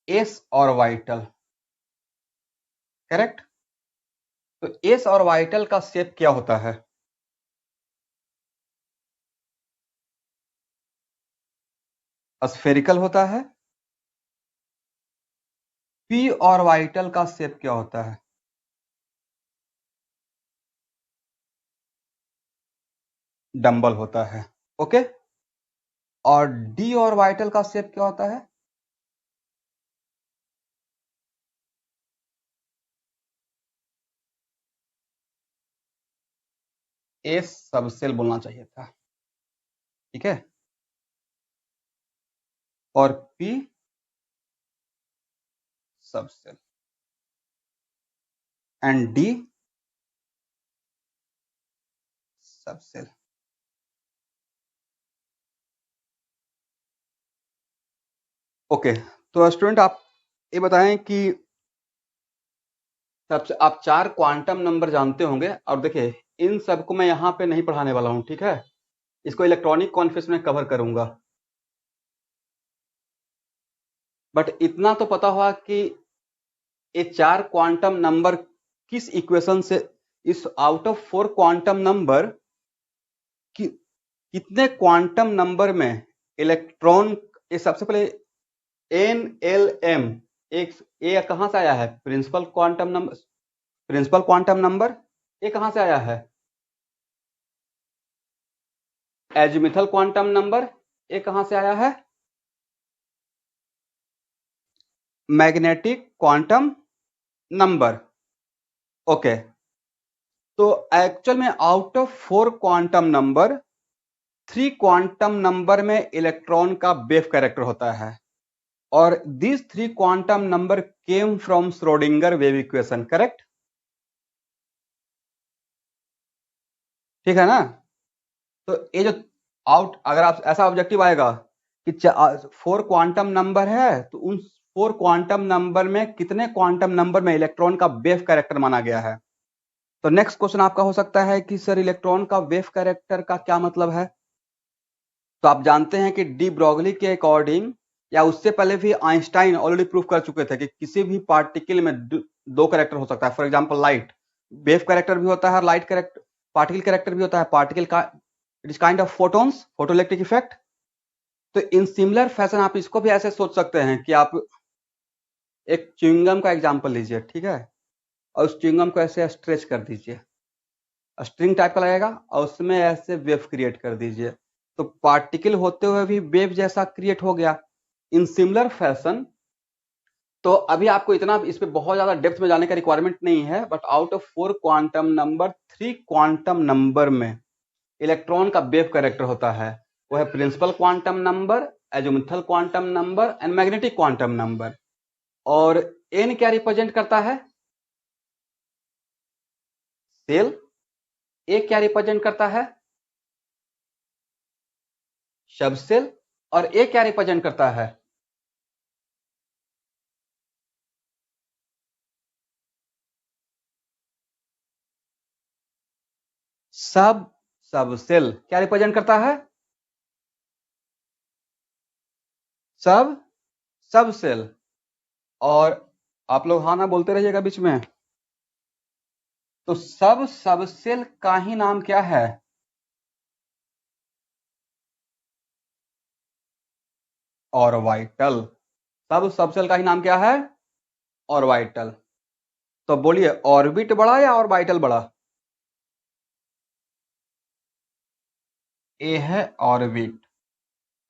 S orbital, correct. तो S orbital का shape क्या होता है? स्फेरिकल होता है। पी ऑर्बिटल का शेप क्या होता है? डंबल होता है, ओके। और डी ऑर्बिटल का शेप क्या होता है? एस सबसेल बोलना चाहिए था, ठीक है। और P subshell and D subshell. Okay, तो स्टूडेंट आप ये बताएं कि सबसे आप 4 क्वांटम नंबर जानते होंगे, और देखिए इन सबको मैं यहाँ पे नहीं पढ़ाने वाला हूँ, ठीक है। इसको इलेक्ट्रॉनिक कॉन्फ्रेंस में कवर करूंगा। बट इतना तो पता हुआ कि ये 4 क्वांटम नंबर किस इक्वेशन से, इस आउट ऑफ 4 क्वांटम नंबर कि कितने क्वांटम नंबर में इलेक्ट्रॉन, ये सबसे पहले NLM, एक ये कहां से आया है? Principal quantum number, principal quantum number ये कहां से आया है? एजिमिथल क्वांटम नंबर ये कहां से आया है? Magnetic quantum number, okay. तो एक्चुअल में out of 4 quantum number 3 quantum number में इलेक्ट्रॉन का वेव कैरेक्टर होता है, और this 3 quantum number came from Schrodinger wave equation, correct? ठीक है ना। तो ये जो अगर आप ऐसा ऑब्जेक्टिव आएगा कि 4 क्वांटम नंबर है, तो उन 4 क्वांटम नंबर में कितने क्वांटम नंबर में इलेक्ट्रॉन का वेव कैरेक्टर माना गया है? तो नेक्स्ट क्वेश्चन आपका हो सकता है कि सर इलेक्ट्रॉन का वेव कैरेक्टर का क्या मतलब है? तो आप जानते हैं कि डी ब्रोगली के अकॉर्डिंग, या उससे पहले भी आइंस्टाइन ऑलरेडी प्रूव कर चुके थे कि किसी भी पार्टिकल में दो कैरेक्टर हो सकता है। For example light, wave character भी होता है और लाइट कैरेक्टर, पार्टिकल कैरेक्टर भी होता है। पार्टिकल का it is kind of photons, photoelectric effect. तो इन सिमिलर फैशन आप इसको भी ऐसे सोच सकते हैं कि आप एक च्युइंगम का एग्जांपल लीजिए, ठीक है, और उस च्युइंगम को ऐसे स्ट्रेच कर दीजिए, स्ट्रिंग टाइप का लगेगा, और उसमें ऐसे वेव क्रिएट कर दीजिए, तो पार्टिकल होते हुए भी वेव जैसा क्रिएट हो गया। इन सिमिलर फैशन, तो अभी आपको इतना इस पे बहुत ज्यादा डेप्थ में जाने का रिक्वायरमेंट नहीं है, but out of 4 quantum number 3 quantum number में इलेक्ट्रॉन का वेव कैरेक्टर होता है। वो है principal quantum number, azimuthal quantum number and magnetic quantum number. और एन क्या रिप्रेजेंट करता है? सेल। ए क्या रिप्रेजेंट करता है? सब सेल। और ए क्या रिप्रेजेंट करता है? सब सेल क्या रिप्रेजेंट करता है? सब सेल। और आप लोग हाँ ना बोलते रहिएगा बीच में। तो सब सेल का ही नाम क्या है? ऑर्बिटल। सब सेल का ही नाम क्या है? ऑर्बिटल। तो बोलिए, ऑर्बिट बड़ा या ऑर्बिटल बड़ा? ए है ऑर्बिट,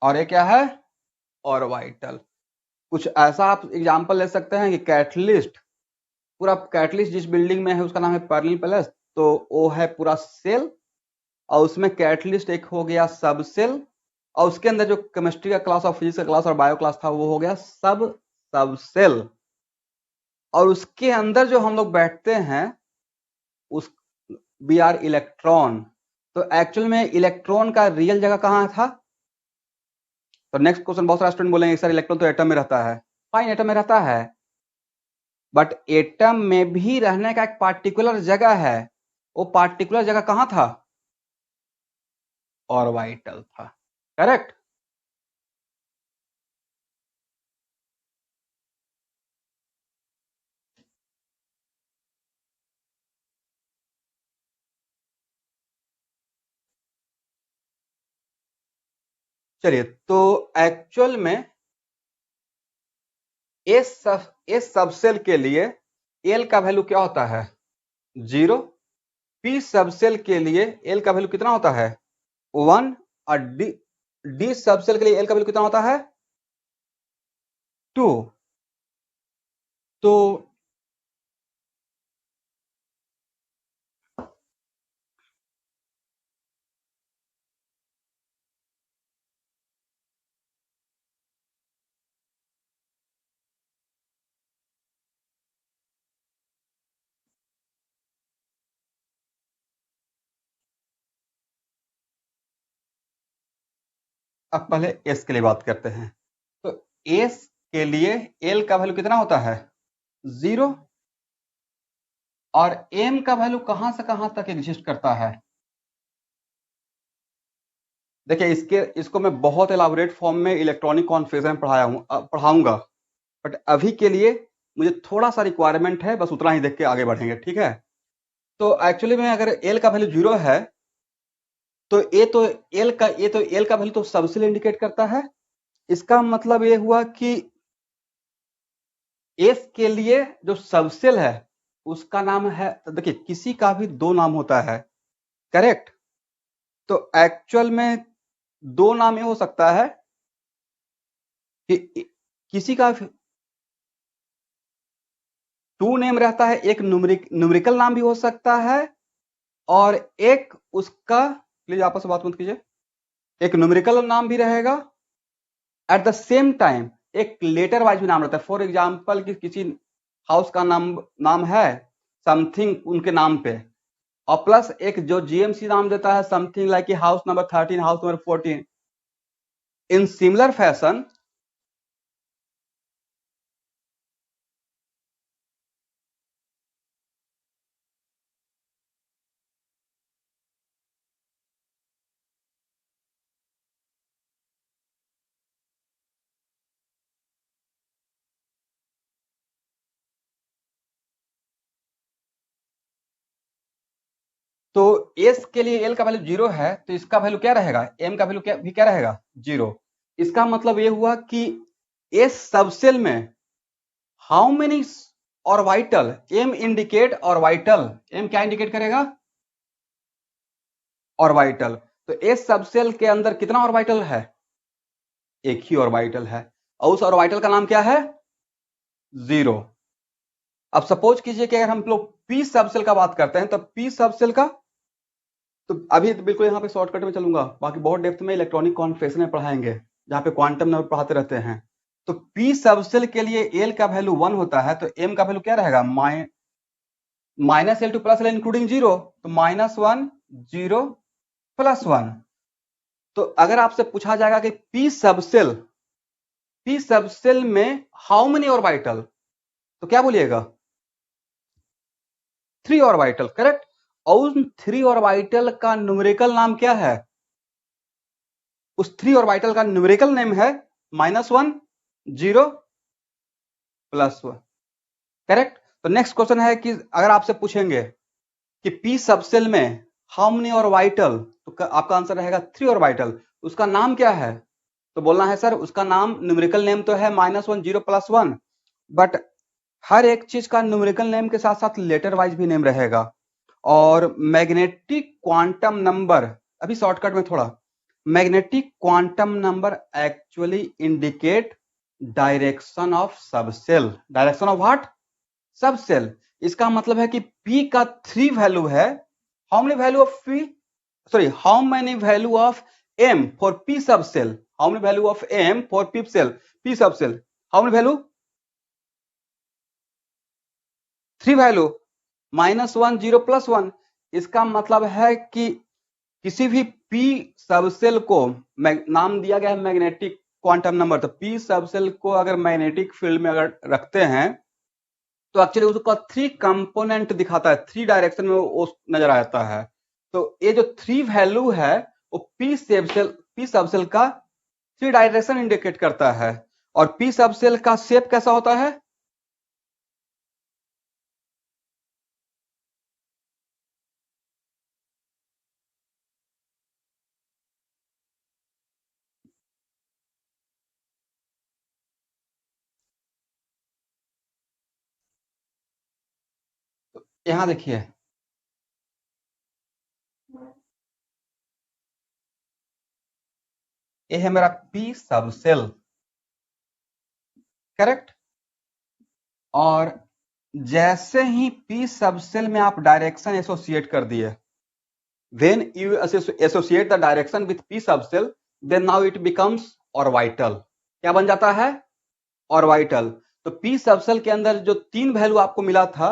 और ये क्या है? ऑर्बिटल। कुछ ऐसा आप एग्जांपल ले सकते हैं कि कैटलिस्ट, पूरा कैटलिस्ट जिस बिल्डिंग में है उसका नाम है पर्लिन पैलेस, तो वो है पूरा सेल, और उसमें कैटलिस्ट एक हो गया सब सेल, और उसके अंदर जो केमिस्ट्री का क्लास और फिजिक्स का क्लास और बायो क्लास था वो हो गया सब सेल। और उसके अंदर जो हम लोग बैठते हैं उस वी आर इलेक्ट्रॉन। तो एक्चुअल में इलेक्ट्रॉन का रियल जगह कहाँ था? तो नेक्स्ट क्वेश्चन बहुत सारे स्टूडेंट बोलेंगे सर इलेक्ट्रॉन तो एटम में रहता है। फाइन, एटम में रहता है, बट एटम में भी रहने का एक पार्टिकुलर जगह है। वो पार्टिकुलर जगह कहाँ था? ऑर्बिटल था, करेक्ट। चलिए, तो एक्चुअल में एस सबसेल के लिए एल का वैल्यू क्या होता है? 0। पी सबसेल के लिए एल का वैल्यू कितना होता है? 1। और डी सबसेल के लिए एल का वैल्यू कितना होता है? 2। तो अब पहले एस के लिए बात करते हैं। तो एस के लिए एल का वैल्यू कितना होता है? 0। और एम का वैल्यू कहां से कहां तक एग्जिस्ट करता है? देखिए, इसको मैं बहुत एलाबोरेट फॉर्म में इलेक्ट्रॉनिक कॉन्फ़िगरेशन में पढ़ाऊंगा, बट अभी के लिए मुझे थोड़ा सा रिक्वायरमेंट है, बस उतना ही देख के आगे बढ़ेंगे, ठीक है? तो एक्चुअली में अगर एल का वैल्यू 0 है, तो एल का वैल्यू तो सबसेल इंडिकेट करता है। इसका मतलब ये हुआ कि एस के लिए जो सबसेल है उसका नाम है, देखिए किसी का भी दो नाम होता है, करेक्ट? तो एक्चुअल में दो नाम ये हो सकता है कि किसी का टू नेम रहता है, एक न्यूमेरिकल नाम भी हो सकता है, और एक उसका, प्लीज आपस में बात मत कीजिए, एक न्यूमेरिकल नाम भी रहेगा, एट द सेम टाइम एक लेटर वाइज भी नाम रहता है। फॉर एग्जाम्पल कि किसी हाउस का नाम है समथिंग उनके नाम पे, और प्लस एक जो जीएमसी नाम देता है something like house number 13, house number 14। In similar fashion तो एस के लिए एल का वैल्यू 0 है, तो इसका वैल्यू क्या रहेगा? एम का वैल्यू क्या रहेगा? 0। इसका मतलब ये हुआ कि एस सबसेल में how many orbital m indicate orbital, m क्या इंडिकेट करेगा? ऑर्बिटल। तो एस सबसेल के अंदर कितना ऑर्बिटल है? एक ही ऑर्बिटल है, और उस ऑर्बिटल का नाम क्या है? 0। अब सपोज कीजिए कि अगर हम लोग पी सबसेल का बात करते हैं, तो पी सबसेल का, तो अभी तो बिल्कुल यहाँ पे शॉर्टकट में चलूंगा, बाकी बहुत डेप्थ में इलेक्ट्रॉनिक कॉन्फ़िगरेशन में पढ़ाएंगे जहाँ पे क्वांटम नंबर पढ़ाते रहते हैं। तो पी सबसेल के लिए एल का वैल्यू 1 होता है, तो एम का वैल्यू क्या रहेगा? Minus L two plus L including 0, तो -1 0 +1। तो अगर आपसे पूछा जाएगा कि पी सबसेल में हाउ मेनी ऑर्बिटल, तो क्या बोलिएगा? 3 ऑर्बिटल, करेक्ट? और उन 3 ऑर्बिटल का न्यूमेरिकल नाम क्या है? उस 3 ऑर्बिटल का न्यूमेरिकल नेम है -1 0 +1, करेक्ट? तो नेक्स्ट क्वेश्चन है कि अगर आपसे पूछेंगे कि पी सबसेल में हाउ मेनी ऑर्बिटल, तो आपका आंसर रहेगा 3 ऑर्बिटल। उसका नाम क्या है? तो बोलना है सर उसका नाम, न्यूमेरिकल नेम तो है -1 0 +1, बट हर एक चीज का न्यूमेरिकल नेम के साथ साथ लेटर वाइज भी नेम रहेगा। और मैग्नेटिक क्वांटम नंबर, अभी शॉर्टकट में थोड़ा, magnetic quantum number actually indicate direction of subshell. Direction of what? Subshell. इसका मतलब है कि P का 3 वैल्यू है, how many value of P, sorry how many value of M for P subshell, how many value of M for P subshell, how many value? 3 value, -1 0 +1। इसका मतलब है कि किसी भी पी सबसेल को नाम दिया गया है मैग्नेटिक क्वांटम नंबर, तो पी सबसेल को अगर मैग्नेटिक फील्ड में अगर रखते हैं, तो एक्चुअली उसका 3 कंपोनेंट दिखाता है, 3 डायरेक्शन में वो नजर आता है। तो ये जो 3 वैल्यू है वो पी सबसेल का 3 डायरेक्शन इंडिकेट करता है। और पी सबसेल का शेप कैसा होता है? यहां देखिए, ये है मेरा पी सब सेल, करेक्ट। और जैसे ही पी सब सेल में आप डायरेक्शन एसोसिएट कर दिए, when you associate the direction with p subcell, then now it becomes orbital। क्या बन जाता है? orbital। तो p subcell के अंदर जो 3 वैल्यू आपको मिला था,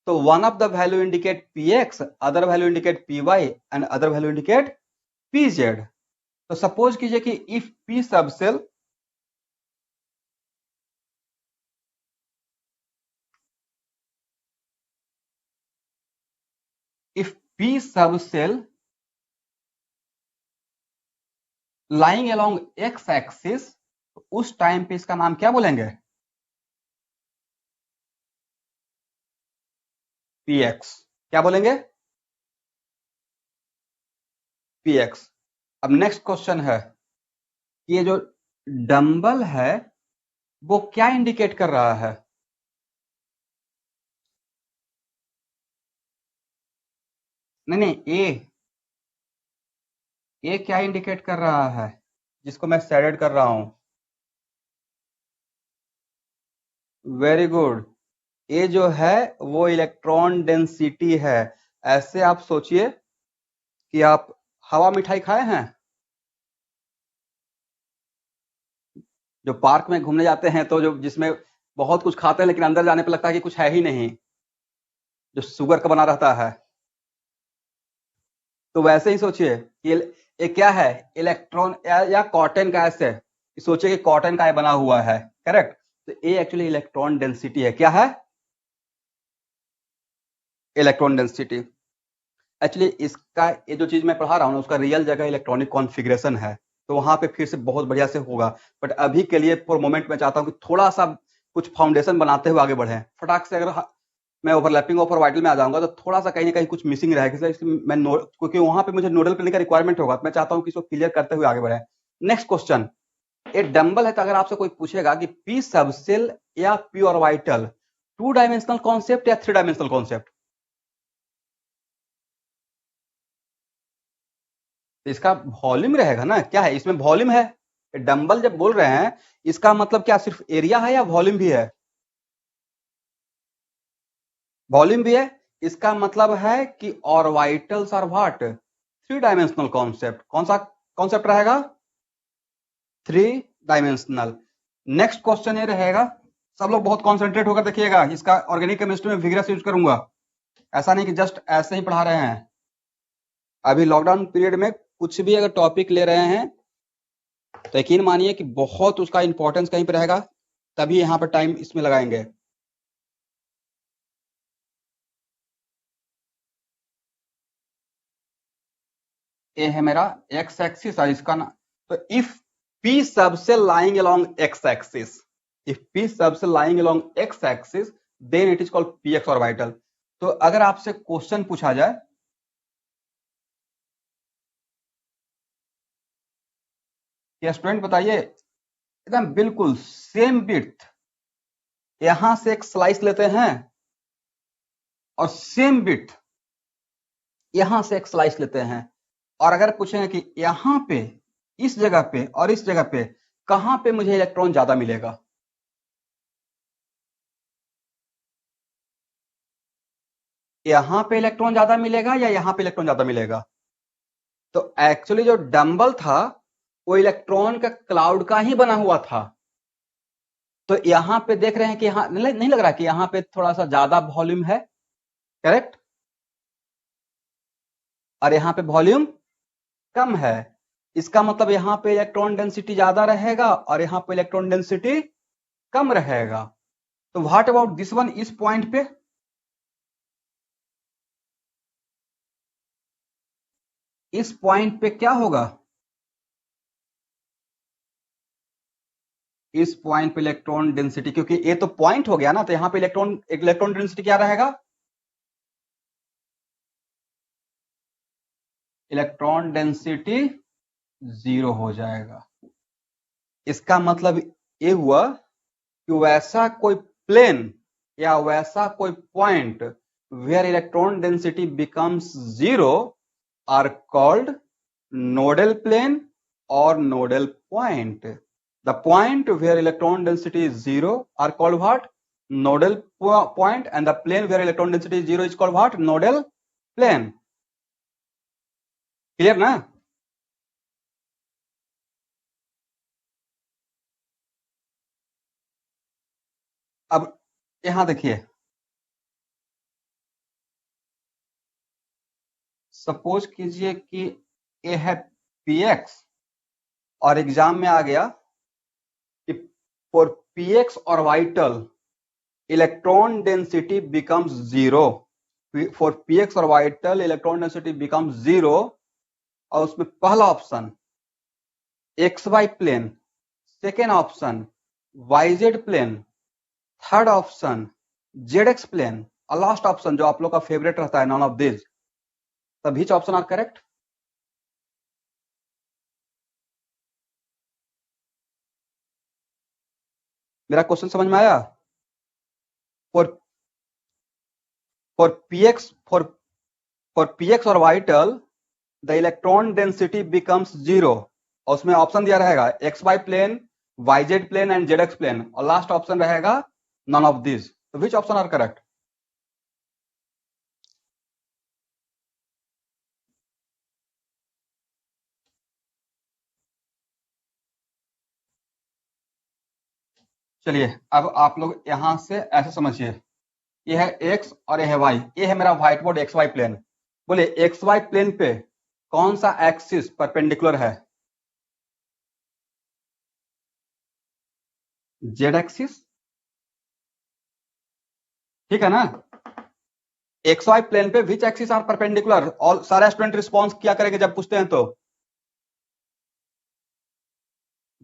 तो one of the value indicate px, other value indicate py and other value indicate pz। तो सपोज कीजिए कि if p subcell lying along x axis, उस टाइम पे इसका नाम क्या बोलेंगे? px। क्या बोलेंगे? px। अब नेक्स्ट क्वेश्चन है, ये जो डंबल है वो क्या इंडिकेट कर रहा है? नहीं नहीं, ए क्या इंडिकेट कर रहा है जिसको मैं शेडेड कर रहा हूं? Very good. ए जो है वो इलेक्ट्रॉन डेंसिटी है। ऐसे आप सोचिए कि आप हवा मिठाई खाए हैं, जो पार्क में घूमने जाते हैं तो जो जिसमें बहुत कुछ खाते हैं लेकिन अंदर जाने पर लगता है कि कुछ है ही नहीं, जो शुगर का बना रहता है। तो वैसे ही सोचिए कि ये क्या है, इलेक्ट्रॉन या कॉटन का, ऐसे सोचिए कि कॉटन का ये बना हुआ है, करेक्ट। तो ये एक्चुअली इलेक्ट्रॉन डेंसिटी है। क्या है? Electron density. एक्चुअली इसका ये जो चीज मैं पढ़ा रहा हूँ ना, उसका रियल जगह इलेक्ट्रॉनिक कॉन्फ़िगरेशन है, तो वहां पे फिर से बहुत बढ़िया से होगा। बट अभी के लिए फॉर मोमेंट मैं चाहता हूँ कि थोड़ा सा कुछ फाउंडेशन बनाते हुए आगे बढ़े। फटाक से अगर मैं ओवरलैपिंग ऑफ वाइटल में आ जाऊंगा तो थोड़ा सा कहीं ना कहीं कुछ मिसिंग रहेगा, इसलिए मैं क्योंकि वहां पे मुझे नोडल करने का रिक्वायरमेंट होगा, तो मैं चाहता हूँ कि इसको क्लियर करते हुए आगे बढ़े। नेक्स्ट क्वेश्चन, एक डंबल है, तो अगर आपसे कोई पूछेगा कि पी सबसेल या पी ऑर्बिटल 2 डायमेंशनल कॉन्सेप्ट या 3 डायमेंशनल कॉन्सेप्ट, तो इसका वॉल्यूम रहेगा ना। क्या है इसमें? वॉल्यूम है। डंबल जब बोल रहे हैं, इसका मतलब क्या सिर्फ एरिया है या वॉल्यूम भी है? वॉल्यूम भी है। इसका मतलब है कि orbitals are what? 3 dimensional concept. कौन सा कॉन्सेप्ट रहेगा? 3 डायमेंशनल। नेक्स्ट क्वेश्चन ये रहेगा, सब लोग बहुत कॉन्सेंट्रेट होकर देखिएगा, इसका ऑर्गेनिक केमिस्ट्री में विग्रस यूज करूंगा, ऐसा नहीं कि जस्ट ऐसे ही पढ़ा रहे हैं। अभी लॉकडाउन पीरियड में कुछ भी अगर टॉपिक ले रहे हैं तो यकीन मानिए कि बहुत उसका इंपॉर्टेंस कहीं पे रहेगा, तभी यहाँ पर टाइम इसमें लगाएंगे। ये है मेरा एक्स एक्सिस और इसका ना, तो if p subshell lying along x axis, if p subshell lying along x axis, then it is called p x orbital. तो अगर आपसे क्वेश्चन पूछा जाए कि स्टूडेंट बताइए, एकदम बिल्कुल सेम विड्थ, यहां से एक स्लाइस लेते हैं और सेम विड्थ यहां से एक स्लाइस लेते हैं, और अगर पूछेंगे कि यहां पे, इस जगह पे और इस जगह पे कहां पे मुझे इलेक्ट्रॉन ज्यादा मिलेगा, यहां पे इलेक्ट्रॉन ज्यादा मिलेगा या यहां पे इलेक्ट्रॉन ज्यादा मिलेगा? तो एक्चुअली जो डंबल था वो इलेक्ट्रॉन का क्लाउड का ही बना हुआ था। तो यहां पे देख रहे हैं कि यहां नहीं लग रहा कि यहां पे थोड़ा सा ज्यादा वॉल्यूम है, करेक्ट, और यहां पे वॉल्यूम कम है। इसका मतलब यहां पे इलेक्ट्रॉन डेंसिटी ज्यादा रहेगा और यहां पे इलेक्ट्रॉन डेंसिटी कम रहेगा। तो व्हाट अबाउट दिस वन? इस पॉइंट पे, इस पॉइंट पे क्या होगा? इस पॉइंट पे इलेक्ट्रॉन डेंसिटी, क्योंकि ये तो पॉइंट हो गया ना, तो यहां पे इलेक्ट्रॉन डेंसिटी क्या रहेगा? इलेक्ट्रॉन डेंसिटी 0 हो जाएगा। इसका मतलब ये हुआ कि वैसा कोई प्लेन या वैसा कोई point where electron density becomes zero are called nodal plane or nodal point. The point where electron density is zero are called what? Nodal point, and the plane where electron density is zero is called what? Nodal plane. Clear ना? अब यहां देखिए, suppose कीजिए कि ए है px और exam में आ गया कि for px orbital electron density becomes zero. For px orbital electron density becomes zero, और उसमें पहला option xy plane, second option yz plane, third option zx plane, और लास्ट ऑप्शन जो आप लोग का फेवरेट रहता है, none of this. The which option are correct? मेरा क्वेश्चन समझ में आया? For px orbital the electron density becomes zero, और उसमें ऑप्शन दिया रहेगा xy plane, yz plane and zx plane, और लास्ट ऑप्शन रहेगा नॉन ऑफ दिस. तो व्हिच ऑप्शन आर करेक्ट? चलिए, अब आप लोग यहां से ऐसे समझिए, ये है x और ये है y. ये है मेरा व्हाइट बोर्ड xy प्लेन. बोले xy प्लेन पे कौन सा एक्सिस परपेंडिकुलर है? z axis. ठीक है ना? xy प्लेन पे विच एक्सिस आर परपेंडिकुलर? और सारे स्टूडेंट रिस्पॉन्स क्या करेंगे जब पूछते हैं तो?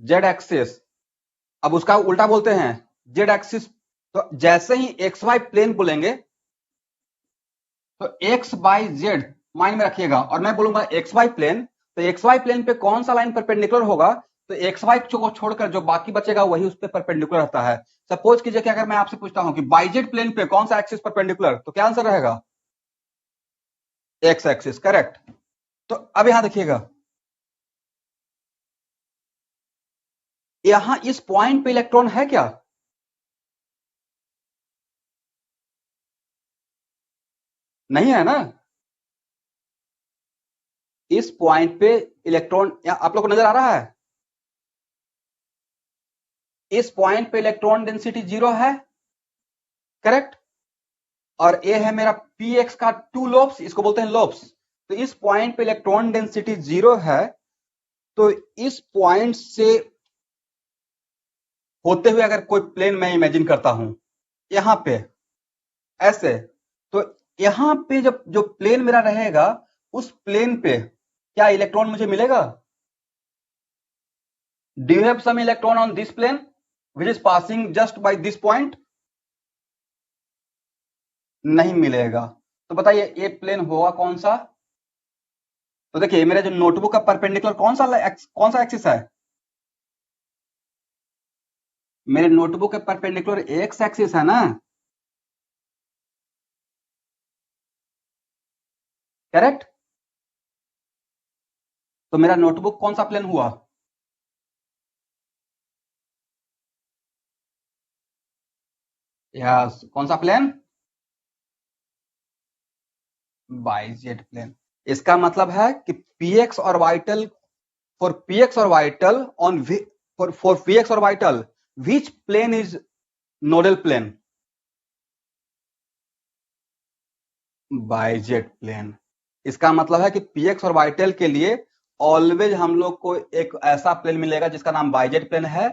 z axis. अब उसका उल्टा बोलते हैं z एक्सिस. तो जैसे ही xy प्लेन बोलेंगे तो x बाई जेड माइंड में रखिएगा, और मैं बोलूंगा xy प्लेन, तो xy प्लेन पे कौन सा लाइन परपेंडिकुलर होगा? तो xy को छोड़कर जो बाकी बचेगा वही उस पे परपेंडिकुलर रहता है. सपोज कीजिए कि अगर मैं आपसे पूछता हूं कि yz प्लेन पे कौन सा एक्सिस परपेंडिकुलर, तो क्या आंसर रहेगा? x axis. करेक्ट. तो अब यहां देखिएगा, यहां इस पॉइंट पे इलेक्ट्रॉन है क्या? नहीं है ना? इस पॉइंट पे इलेक्ट्रॉन आप लोग को नजर आ रहा है? इस पॉइंट पे इलेक्ट्रॉन डेंसिटी जीरो है. करेक्ट. और ये है मेरा px का टू लोब्स, इसको बोलते हैं लोब्स. तो इस पॉइंट पे इलेक्ट्रॉन डेंसिटी जीरो है. तो इस पॉइंट से होते हुए अगर कोई प्लेन मैं इमेजिन करता हूं यहां पे ऐसे, तो यहां पे जब जो प्लेन मेरा रहेगा उस प्लेन पे क्या इलेक्ट्रॉन मुझे मिलेगा? Do you have some electron on this plane which is passing just by this point? नहीं मिलेगा. तो बताइए ये प्लेन होगा कौन सा? तो देखिए मेरे जो नोटबुक का परपेंडिकुलर कौन सा एक्सिस है? मेरे नोटबुक के परपेंडिकुलर एक्स एक्सिस है ना? करेक्ट. तो मेरा नोटबुक कौन सा प्लेन हुआ? यस. कौन सा प्लेन? बाइजेट प्लेन. इसका मतलब है कि px orbital, for px orbital on for px orbital which plane is nodal plane? YZ plane. इसका मतलब है कि px ऑर्बिटल के लिए ऑलवेज हम लोग को एक ऐसा प्लेन मिलेगा जिसका नाम बाइजेट प्लेन है.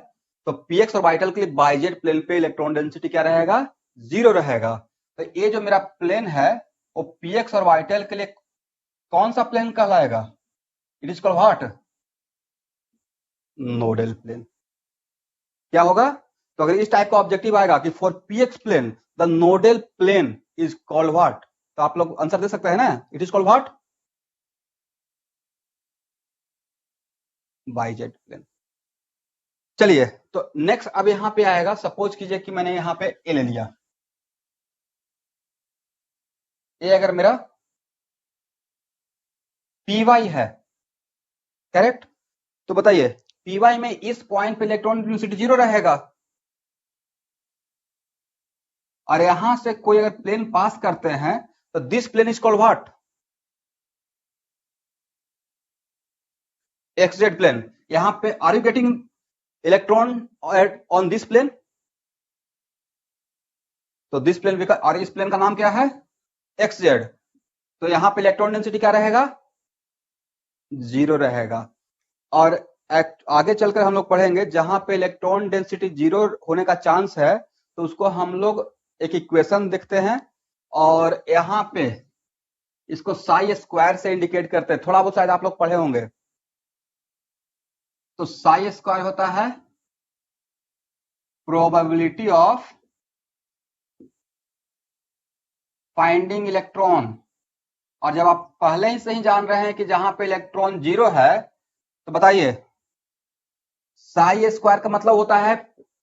तो px ऑर्बिटल के लिए बाइजेट प्लेन पे इलेक्ट्रॉन डेंसिटी क्या रहेगा? जीरो रहेगा. तो ये जो मेरा प्लेन है वो px ऑर्बिटल के लिए कौन सा प्लेन कहलाएगा? It is called what? Nodal plane. क्या होगा? तो अगर इस टाइप का ऑब्जेक्टिव आएगा कि for px plane the nodal plane is called what, तो आप लोग आंसर दे सकते हैं ना? It is called what? YZ plane. चलिए, तो नेक्स्ट अब यहां पे आएगा, सपोज कीजिए कि मैंने यहां पे ए ले लिया. ये अगर मेरा पी वाई है, करेक्ट, तो बताइए पी वाई में इस पॉइंट पे इलेक्ट्रॉन डेंसिटी 0 रहेगा, और यहां से कोई अगर प्लेन पास करते हैं तो this plane is called what? X z plane. यहां पे are you getting electron on this plane? तो दिस प्लेन और इस प्लेन का नाम क्या है? X z. तो यहां पे इलेक्ट्रॉन डेंसिटी क्या रहेगा? 0 रहेगा। और आगे चलकर हम लोग पढ़ेंगे जहां पे इलेक्ट्रॉन डेंसिटी 0 होने का चांस है, तो उसको हम लोग एक इक्वेशन देखते हैं, और यहाँ पे इसको साई स्क्वायर से इंडिकेट करते हैं। थोड़ा बहुत शायद आप लोग पढ़े होंगे। तो साई स्क्वायर होता है प्रोबेबिलिटी ऑफ फाइंडिंग इलेक्ट्रॉन। और जब आप पहले ही से ही जान रहे हैं कि जहां पे इलेक्ट्रॉन 0 है, तो बताइए साई स्क्वायर का मतलब होता है,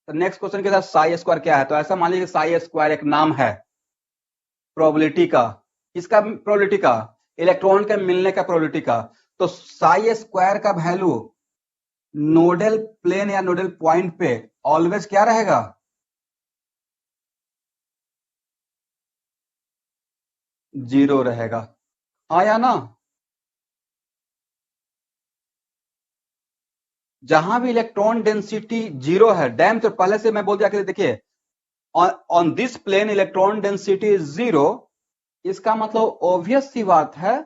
नेक्स्ट क्वेश्चन के साथ साई स्क्वायर क्या है? तो ऐसा मान लीजिए साई स्क्वायर एक नाम है प्रोबेबिलिटी का। किसका प्रोबेबिलिटी का? इलेक्ट्रॉन के मिलने का प्रोबेबिलिटी का। तो साई स्क्वायर का वैल्यू नोडल प्लेन या नोडल पॉइंट पे ऑलवेज क्या रहेगा? 0 रहेगा। हाँ या ना? जहां भी इलेक्ट्रॉन डेंसिटी 0 है, डैम तो पहले से मैं बोल दिया कि देखिए on this plane electron density 0, इसका मतलब ऑब्वियस सी बात है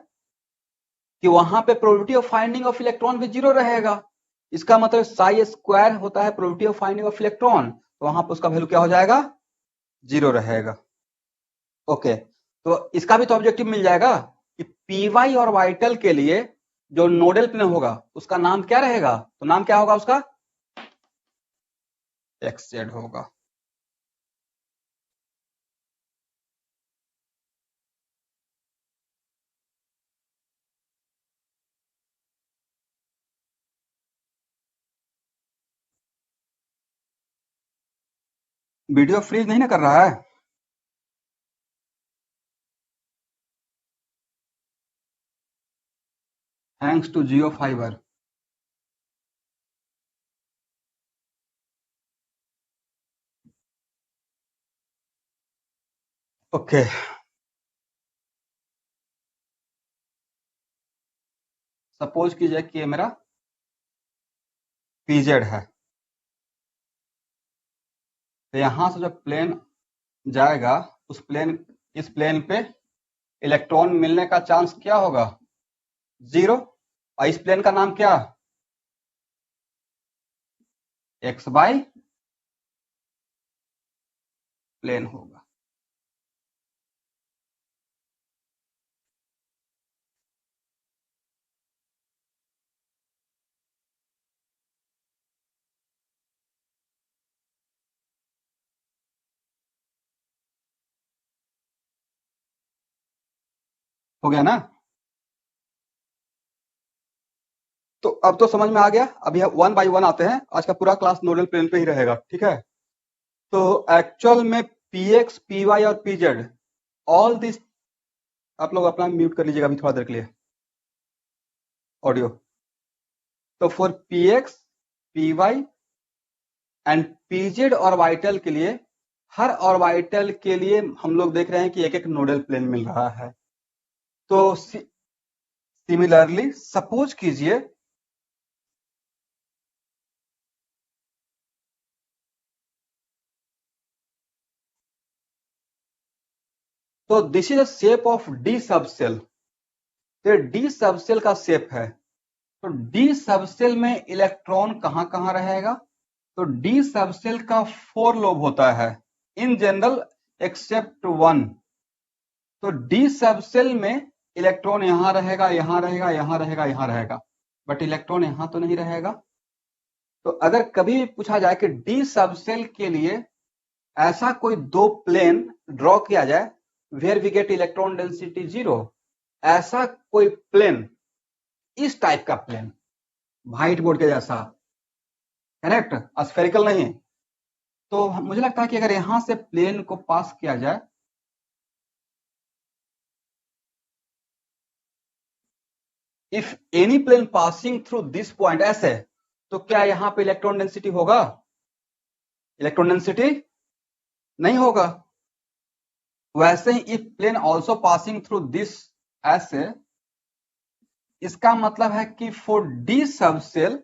कि वहां पे probability of finding of electron भी 0 रहेगा। इसका मतलब साई स्क्वायर होता है probability of finding of electron, तो वहां पर उसका वैल्यू क्या हो जाएगा? 0 रहेगा। ओके, तो इसका भी तो ऑब्जेक्टिव मिल जाएगा कि पी वाई और वाइटल के लिए जो नोडल प्लेन होगा उसका नाम क्या रहेगा? तो नाम क्या होगा उसका? एक्स जेड होगा। वीडियो फ्रीज नहीं ना कर रहा है? Thanks to Jio fibre. Okay, suppose कीजिए कि ये मेरा पीजेड है, तो यहां से जो प्लेन जाएगा उस प्लेन इस प्लेन पे इलेक्ट्रॉन मिलने का चांस क्या होगा? 0। और इस प्लेन का नाम क्या? एक्स बाई प्लेन होगा। हो गया ना? तो अब तो समझ में आ गया। अभी हम 1 बाई 1 आते हैं। आज का पूरा क्लास नोडल प्लेन पे ही रहेगा, ठीक है? तो एक्चुअल में पी एक्स, पी वाई और पी जेड, ऑल दिस, आप लोग अपना म्यूट कर लीजिएगा अभी थोड़ा देर के लिए ऑडियो। तो for p x, p y and p z orbital के लिए, हर ऑर्बिटल के लिए हम लोग देख रहे हैं कि एक एक नोडल प्लेन मिल रहा है। तो सिमिलरली सपोज कीजिए तो this is the shape of D subshell. तो डी सबसेल का शेप है, तो डी सबसेल में इलेक्ट्रॉन कहां कहां रहेगा? तो डी सबसेल का 4 लोब होता है इन जनरल एक्सेप्ट 1। तो डी सबसेल में इलेक्ट्रॉन यहां रहेगा, यहां रहेगा, यहां रहेगा, यहां रहेगा, बट इलेक्ट्रॉन यहां तो नहीं रहेगा। तो अगर कभी भी पूछा जाए कि डी सबसेल के लिए ऐसा कोई 2 प्लेन ड्रॉ किया जाए where we get electron density 0, ऐसा कोई प्लेन, इस टाइप का प्लेन, व्हाइट बोर्ड के जैसा, करेक्ट, स्फेरिकल नहीं। तो मुझे लगता है कि अगर यहां से प्लेन को पास किया जाए if any plane passing through this point ऐसे, तो क्या यहां पे इलेक्ट्रॉन डेंसिटी होगा? इलेक्ट्रॉन डेंसिटी नहीं होगा। वैसे ही if plane also passing through this ऐसे, इसका मतलब है कि फॉर डी सबसेल